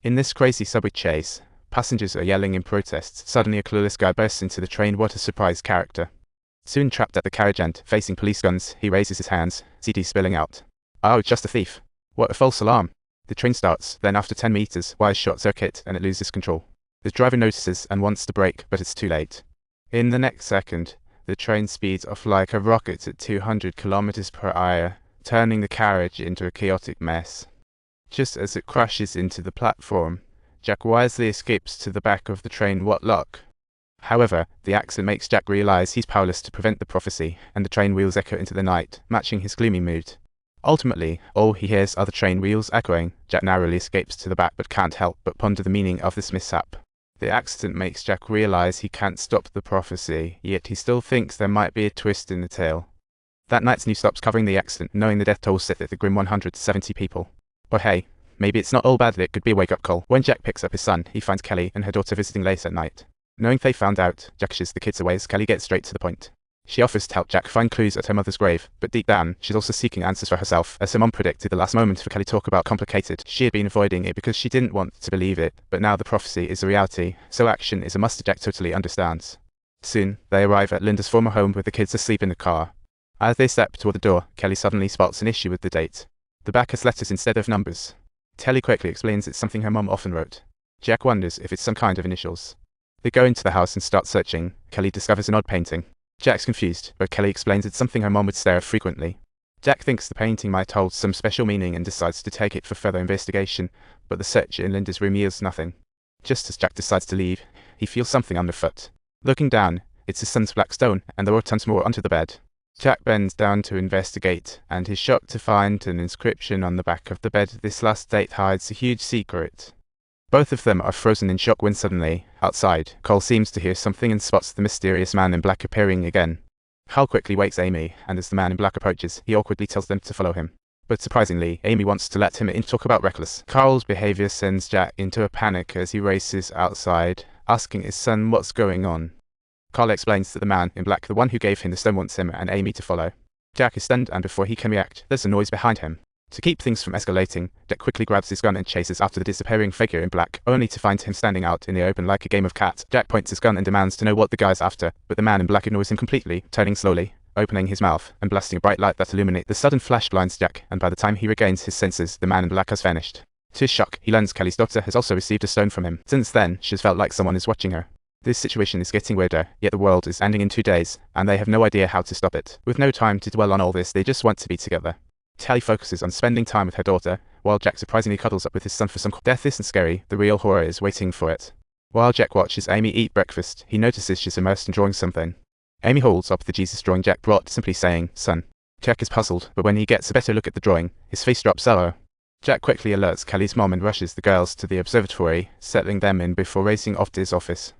In this crazy subway chase, passengers are yelling in protest. Suddenly a clueless guy bursts into the train. What a surprise character. Soon trapped at the carriage end, facing police guns, he raises his hands, CD spilling out. Oh, just a thief. What a false alarm. The train starts, then after 10 meters, wires short circuit and it loses control. The driver notices and wants to brake, but it's too late. In the next second, the train speeds off like a rocket at 200 kilometers per hour, turning the carriage into a chaotic mess. Just as it crashes into the platform, Jack wisely escapes to the back of the train. What luck! However, the accident makes Jack realize he's powerless to prevent the prophecy, and the train wheels echo into the night, matching his gloomy mood. Ultimately, all he hears are the train wheels echoing. Jack narrowly escapes to the back but can't help but ponder the meaning of this mishap. The accident makes Jack realize he can't stop the prophecy, yet he still thinks there might be a twist in the tale. That night's news stops covering the accident, knowing the death toll set at the grim 170 people. But hey, maybe it's not all bad. It could be a wake-up call. When Jack picks up his son, he finds Kelly and her daughter visiting late at night. Knowing they found out, Jack pushes the kids away as Kelly gets straight to the point. She offers to help Jack find clues at her mother's grave, but deep down, she's also seeking answers for herself, as her mom predicted the last moment for Kelly talk about complicated. She had been avoiding it because she didn't want to believe it, but now the prophecy is a reality, so action is a must. Jack totally understands. Soon, they arrive at Linda's former home with the kids asleep in the car. As they step toward the door, Kelly suddenly spots an issue with the date. The back has letters instead of numbers. Kelly quickly explains it's something her mom often wrote. Jack wonders if it's some kind of initials. They go into the house and start searching. Kelly discovers an odd painting. Jack's confused, but Kelly explains it's something her mom would stare at frequently. Jack thinks the painting might hold some special meaning and decides to take it for further investigation, but the search in Linda's room yields nothing. Just as Jack decides to leave, he feels something underfoot. Looking down, it's his son's black stone, and there are tons more under the bed. Jack bends down to investigate, and is shocked to find an inscription on the back of the bed. This last date hides a huge secret. Both of them are frozen in shock when suddenly, outside, Cole seems to hear something and spots the mysterious man in black appearing again. Hal quickly wakes Amy, and as the man in black approaches, he awkwardly tells them to follow him. But surprisingly, Amy wants to let him in to talk about Reckless. Carl's behavior sends Jack into a panic as he races outside, asking his son what's going on. Carl explains that the man in black, the one who gave him the stone, wants him and Amy to follow. Jack is stunned, and before he can react, there's a noise behind him. To keep things from escalating, Jack quickly grabs his gun and chases after the disappearing figure in black, only to find him standing out in the open like a game of cat. Jack points his gun and demands to know what the guy's after, but the man in black ignores him completely, turning slowly, opening his mouth, and blasting a bright light that illuminates. The sudden flash blinds Jack, and by the time he regains his senses, the man in black has vanished. To his shock, he learns Kelly's daughter has also received a stone from him. Since then, she's felt like someone is watching her. This situation is getting weirder, yet the world is ending in 2 days, and they have no idea how to stop it. With no time to dwell on all this, they just want to be together. Kelly focuses on spending time with her daughter, while Jack surprisingly cuddles up with his son for some death isn't scary, the real horror is waiting for it. While Jack watches Amy eat breakfast, he notices she's immersed in drawing something. Amy holds up the Jesus drawing Jack brought, simply saying, "Son." Jack is puzzled, but when he gets a better look at the drawing, his face drops sour. Jack quickly alerts Kelly's mom and rushes the girls to the observatory, settling them in before racing off to his office.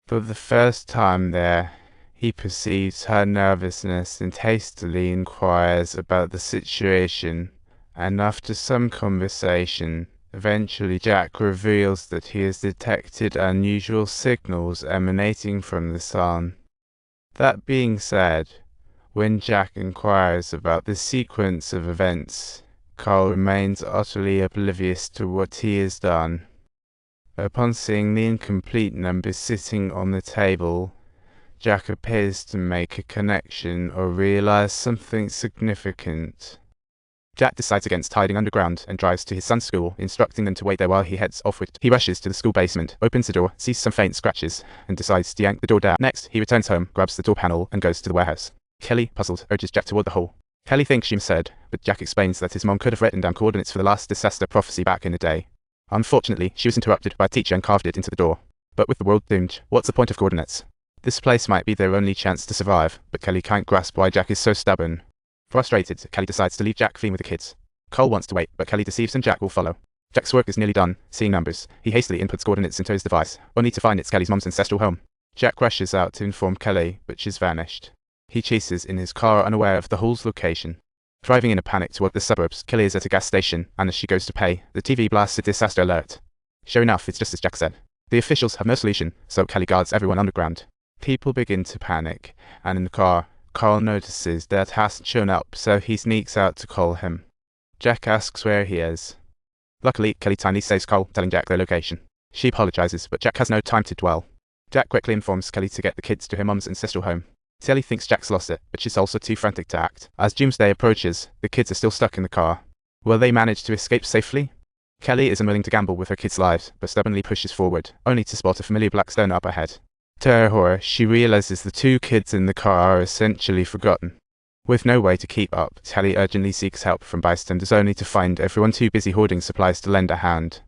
For the first time there, he perceives her nervousness and hastily inquires about the situation, and after some conversation, eventually Jack reveals that he has detected unusual signals emanating from the sun. That being said, when Jack inquires about the sequence of events, Carl remains utterly oblivious to what he has done. Upon seeing the incomplete numbers sitting on the table, Jack appears to make a connection or realize something significant. Jack decides against hiding underground and drives to his son's school, instructing them to wait there while he heads offward. He rushes to the school basement, opens the door, sees some faint scratches, and decides to yank the door down. Next, he returns home, grabs the door panel, and goes to the warehouse. Kelly, puzzled, urges Jack toward the hole. Kelly thinks she misheard, but Jack explains that his mom could have written down coordinates for the last disaster prophecy back in the day. Unfortunately, she was interrupted by a teacher and carved it into the door. But with the world doomed, what's the point of coordinates? This place might be their only chance to survive, but Kelly can't grasp why Jack is so stubborn. Frustrated, Kelly decides to leave Jack being with the kids. Cole wants to wait, but Kelly deceives and Jack will follow. Jack's work is nearly done. Seeing numbers, he hastily inputs coordinates into his device, only to find it's Kelly's mom's ancestral home. Jack rushes out to inform Kelly, but she's vanished. He chases in his car, unaware of the hole's location. Driving in a panic toward the suburbs, Kelly is at a gas station, and as she goes to pay, the TV blasts a disaster alert. Sure enough, it's just as Jack said. The officials have no solution, so Kelly guards everyone underground. People begin to panic, and in the car, Carl notices Dad hasn't shown up, so he sneaks out to call him. Jack asks where he is. Luckily, Kelly timely saves Cole, telling Jack their location. She apologizes, but Jack has no time to dwell. Jack quickly informs Kelly to get the kids to her mum's ancestral home. Kelly thinks Jack's lost it, but she's also too frantic to act. As Doomsday approaches, the kids are still stuck in the car. Will they manage to escape safely? Kelly is unwilling to gamble with her kids' lives, but stubbornly pushes forward, only to spot a familiar black stone up ahead. To her horror, she realizes the two kids in the car are essentially forgotten. With no way to keep up, Kelly urgently seeks help from bystanders only to find everyone too busy hoarding supplies to lend a hand.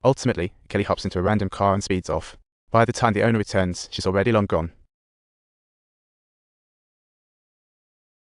Ultimately, Kelly hops into a random car and speeds off. By the time the owner returns, she's already long gone.